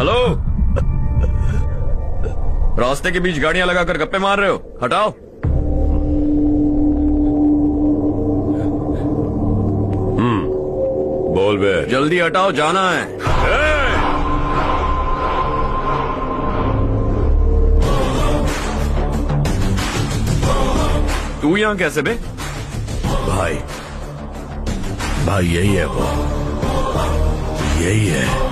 Hello, रास्ते के बीच गाड़ियां लगाकर गप्पे मार रहे हो, हटाओ। बोल बे। जल्दी हटाओ, जाना है। तू यहाँ कैसे बे? भाई भाई यही है वो, यही है।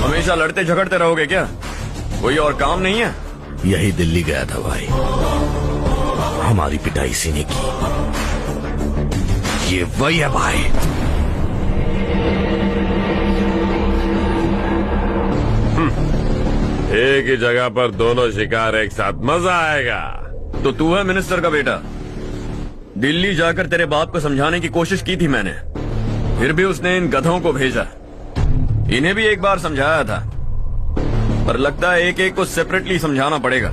हमेशा लड़ते झगड़ते रहोगे क्या? कोई और काम नहीं है? यही दिल्ली गया था भाई, हमारी पिटाई इसी ने की। ये वही है भाई। एक ही जगह पर दोनों शिकार एक साथ, मजा आएगा। तो तू है मिनिस्टर का बेटा? दिल्ली जाकर तेरे बाप को समझाने की कोशिश की थी मैंने, फिर भी उसने इन गधों को भेजा। इन्हें भी एक बार समझाया था, पर लगता है एक एक को सेपरेटली समझाना पड़ेगा।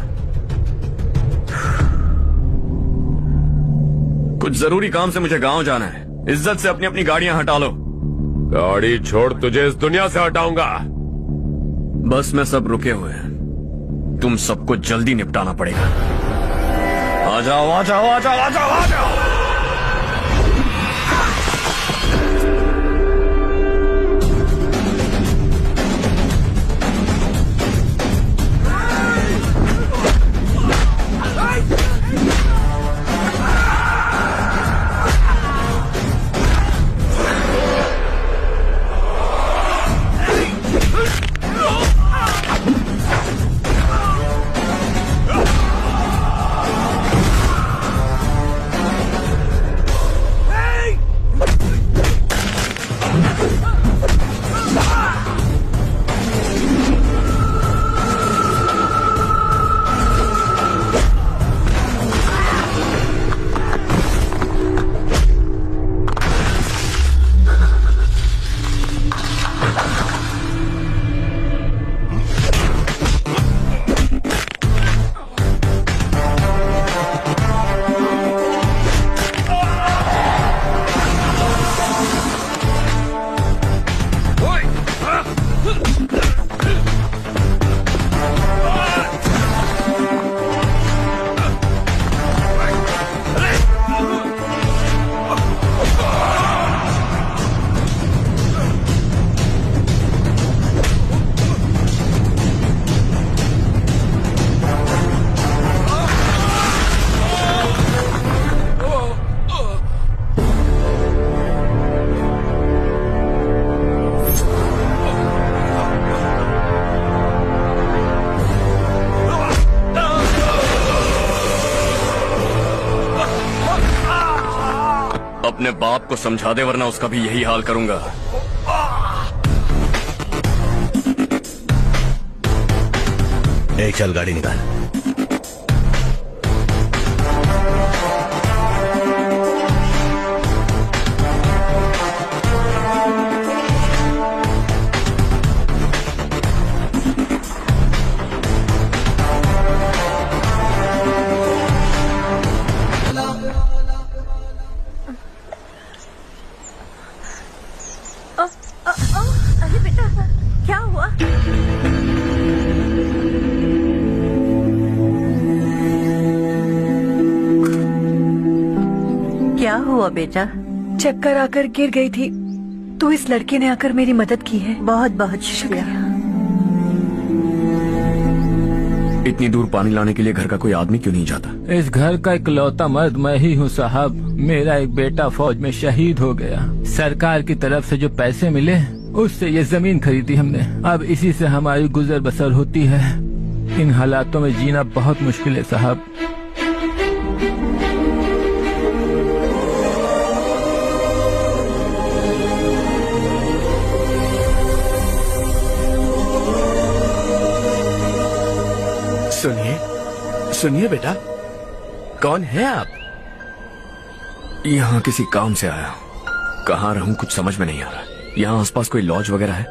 कुछ जरूरी काम से मुझे गांव जाना है। इज्जत से अपनी अपनी गाड़ियां हटा लो। गाड़ी छोड़, तुझे इस दुनिया से हटाऊंगा। बस में सब रुके हुए हैं, तुम सबको जल्दी निपटाना पड़ेगा। आ जाओ आ जाओ आ जाओ आ जाओ आ जाओ। अपने बाप को समझा दे, वरना उसका भी यही हाल करूंगा। चल गाड़ी निकाल। अरे बेटा, क्या हुआ? क्या हुआ बेटा? चक्कर आकर गिर गई थी, तो इस लड़के ने आकर मेरी मदद की है। बहुत बहुत शुक्रिया। इतनी दूर पानी लाने के लिए घर का कोई आदमी क्यों नहीं जाता? इस घर का इकलौता मर्द मैं ही हूँ साहब। मेरा एक बेटा फौज में शहीद हो गया। सरकार की तरफ से जो पैसे मिले उससे ये जमीन खरीदी हमने। अब इसी से हमारी गुजर बसर होती है। इन हालातों में जीना बहुत मुश्किल है साहब। सुनिए बेटा, कौन है आप? यहाँ किसी काम से आया हूँ। कहाँ रहूँ कुछ समझ में नहीं आ रहा। यहाँ आसपास कोई लॉज वगैरह है?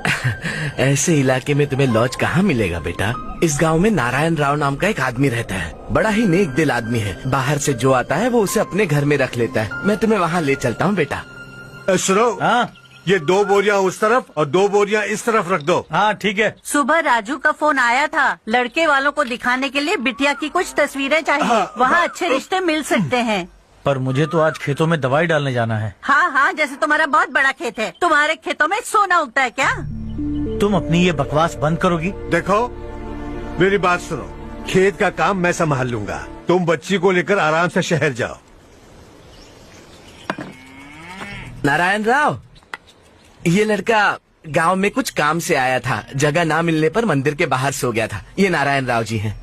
ऐसे इलाके में तुम्हें लॉज कहाँ मिलेगा बेटा। इस गांव में नारायण राव नाम का एक आदमी रहता है। बड़ा ही नेक दिल आदमी है। बाहर से जो आता है वो उसे अपने घर में रख लेता है। मैं तुम्हें वहाँ ले चलता हूँ बेटा। सुनो, ये 2 बोरियां उस तरफ और 2 बोरियां इस तरफ रख दो। हाँ ठीक है। सुबह राजू का फोन आया था, लड़के वालों को दिखाने के लिए बिटिया की कुछ तस्वीरें चाहिए। वहाँ अच्छे रिश्ते मिल सकते हैं। पर मुझे तो आज खेतों में दवाई डालने जाना है। हाँ हाँ, जैसे तुम्हारा बहुत बड़ा खेत है। तुम्हारे खेतों में सोना उगता है क्या? तुम अपनी ये बकवास बंद करोगी? देखो मेरी बात सुनो, खेत का काम मैं संभाल लूंगा, तुम बच्ची को लेकर आराम से शहर जाओ। नारायण राव, ये लड़का गांव में कुछ काम से आया था, जगह ना मिलने पर मंदिर के बाहर सो गया था। ये नारायण राव जी हैं।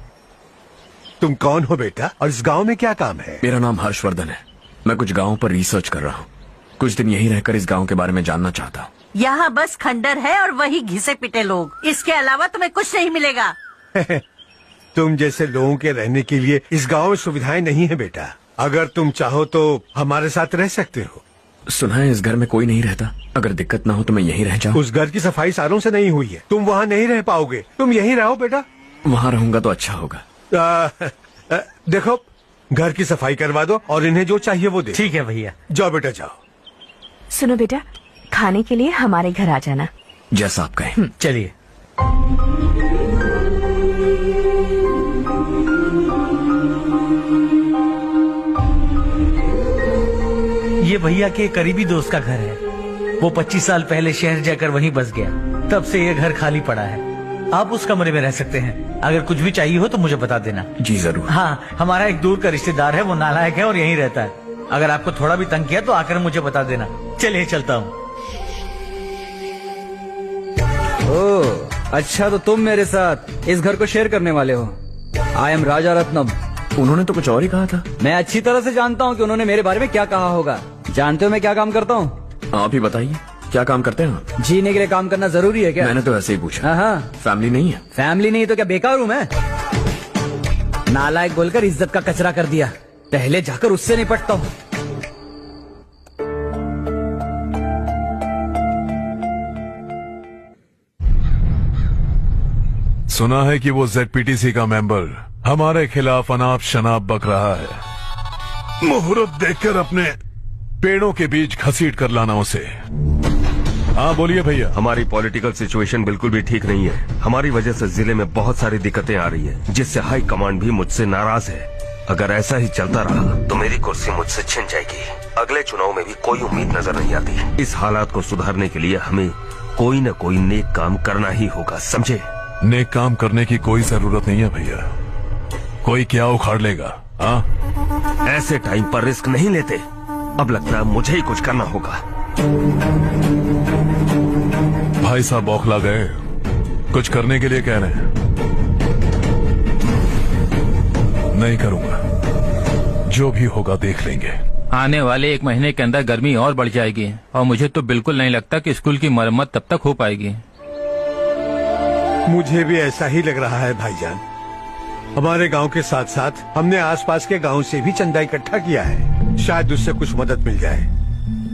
तुम कौन हो बेटा और इस गांव में क्या काम है? मेरा नाम हर्षवर्धन है। मैं कुछ गाँव पर रिसर्च कर रहा हूँ। कुछ दिन यहीं रहकर इस गाँव के बारे में जानना चाहता हूँ। यहाँ बस खंडर है और वही घिसे पिटे लोग। इसके अलावा तुम्हें कुछ नहीं मिलेगा। तुम जैसे लोगों के रहने के लिए इस गांव में सुविधाएं नहीं है बेटा। अगर तुम चाहो तो हमारे साथ रह सकते हो। सुना है इस घर में कोई नहीं रहता। अगर दिक्कत ना हो तो मैं यहीं रह जाऊँ। उस घर की सफाई सालों से नहीं हुई है, तुम वहाँ नहीं रह पाओगे। तुम यहीं रहो बेटा। वहाँ रहूंगा तो अच्छा होगा। देखो, घर की सफाई करवा दो और इन्हें जो चाहिए वो दे। ठीक है भैया। जाओ बेटा जाओ। सुनो बेटा, खाने के लिए हमारे घर आ जाना। जैसा आप कहें। चलिए। ये भैया के करीबी दोस्त का घर है। वो 25 साल पहले शहर जाकर वहीं बस गया, तब से ये घर खाली पड़ा है। आप उस कमरे में रह सकते हैं। अगर कुछ भी चाहिए हो तो मुझे बता देना। जी जरूर। हाँ, हमारा एक दूर का रिश्तेदार है, वो नालायक है और यहीं रहता है। अगर आपको थोड़ा भी तंग किया तो आकर मुझे बता देना। चलिए चलता हूँ। ओह अच्छा, तो तुम मेरे साथ इस घर को शेयर करने वाले हो। आई एम राजा रत्नम। उन्होंने तो कुछ और ही कहा था। मैं अच्छी तरह से जानता हूँ कि उन्होंने मेरे बारे में क्या कहा होगा। जानते हो मैं क्या काम करता हूँ? आप ही बताइए, क्या काम करते हैं आप? जीने के लिए काम करना जरूरी है क्या? मैंने तो ऐसे ही पूछा। हाँ, फैमिली नहीं है? फैमिली नहीं तो क्या बेकार हूँ मैं? नालायक बोलकर इज्जत का कचरा कर दिया। पहले जाकर उससे निपटता हूँ। सुना है कि वो ZPTC का मेंबर हमारे खिलाफ अनाप शनाप बक रहा है। मुहूर्त देखकर अपने पेड़ों के बीच घसीट कर लाना उसे। हाँ बोलिए भैया। हमारी पॉलिटिकल सिचुएशन बिल्कुल भी ठीक नहीं है। हमारी वजह से जिले में बहुत सारी दिक्कतें आ रही है, जिससे हाई कमांड भी मुझसे नाराज है। अगर ऐसा ही चलता रहा तो मेरी कुर्सी मुझसे छिन जाएगी। अगले चुनाव में भी कोई उम्मीद नजर नहीं आती। इस हालात को सुधारने के लिए हमें कोई न कोई नेक काम करना ही होगा, समझे? नेक काम करने की कोई जरूरत नहीं है भैया। कोई क्या उखाड़ लेगा? हाँ, ऐसे टाइम पर रिस्क नहीं लेते। अब लगता है मुझे ही कुछ करना होगा। भाई साहब बौखला गए, कुछ करने के लिए कह रहे हैं। नहीं करूंगा, जो भी होगा देख लेंगे। आने वाले 1 महीने के अंदर गर्मी और बढ़ जाएगी और मुझे तो बिल्कुल नहीं लगता कि स्कूल की मरम्मत तब तक हो पाएगी। मुझे भी ऐसा ही लग रहा है भाईजान। हमारे गांव के साथ साथ हमने आसपास के गांव से भी चंदा इकट्ठा किया है, शायद उससे कुछ मदद मिल जाए।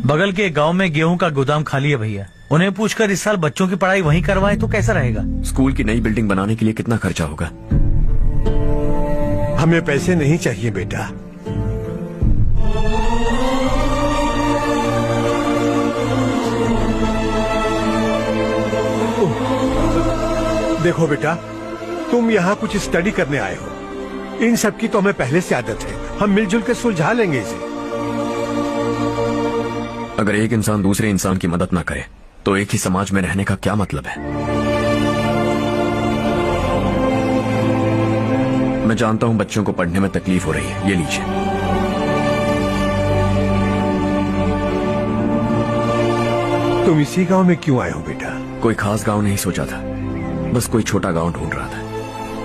बगल के गांव में गेहूं का गोदाम खाली है भैया। उन्हें पूछकर इस साल बच्चों की पढ़ाई वहीं करवाएं तो कैसा रहेगा? स्कूल की नई बिल्डिंग बनाने के लिए कितना खर्चा होगा? हमें पैसे नहीं चाहिए बेटा। देखो बेटा, तुम यहाँ कुछ स्टडी करने आए हो। इन सब की तो हमें पहले से आदत है। हम मिलजुल कर सुलझा लेंगे इसे। अगर एक इंसान दूसरे इंसान की मदद न करे तो एक ही समाज में रहने का क्या मतलब है? मैं जानता हूं बच्चों को पढ़ने में तकलीफ हो रही है, ये लीजिए। तुम इसी गांव में क्यों आए हो बेटा? कोई खास गांव नहीं सोचा था, बस कोई छोटा गांव ढूंढ रहा था।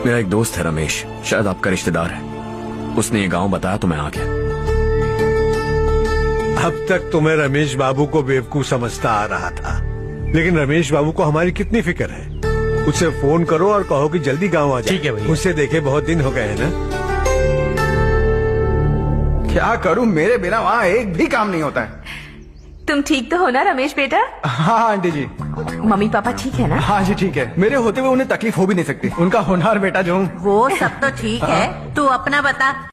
मेरा एक दोस्त है रमेश, शायद आपका रिश्तेदार है। उसने ये गांव बताया तो मैं आ गया। अब तक तो मैं रमेश बाबू को बेवकूफ समझता आ रहा था, लेकिन रमेश बाबू को हमारी कितनी फिक्र है। उसे फोन करो और कहो कि जल्दी गांव आ जाए। ठीक है भैया। उसे देखे बहुत दिन हो गए हैं ना। क्या करूं, मेरे बिना वहाँ एक भी काम नहीं होता है। तुम ठीक तो हो ना रमेश बेटा? हाँ आंटी जी। मम्मी पापा ठीक है ना? हाँ जी ठीक है। मेरे होते हुए उन्हें तकलीफ हो भी नहीं सकती। उनका होनहार बेटा जो हूँ। वो सब तो ठीक है, तू अपना बता।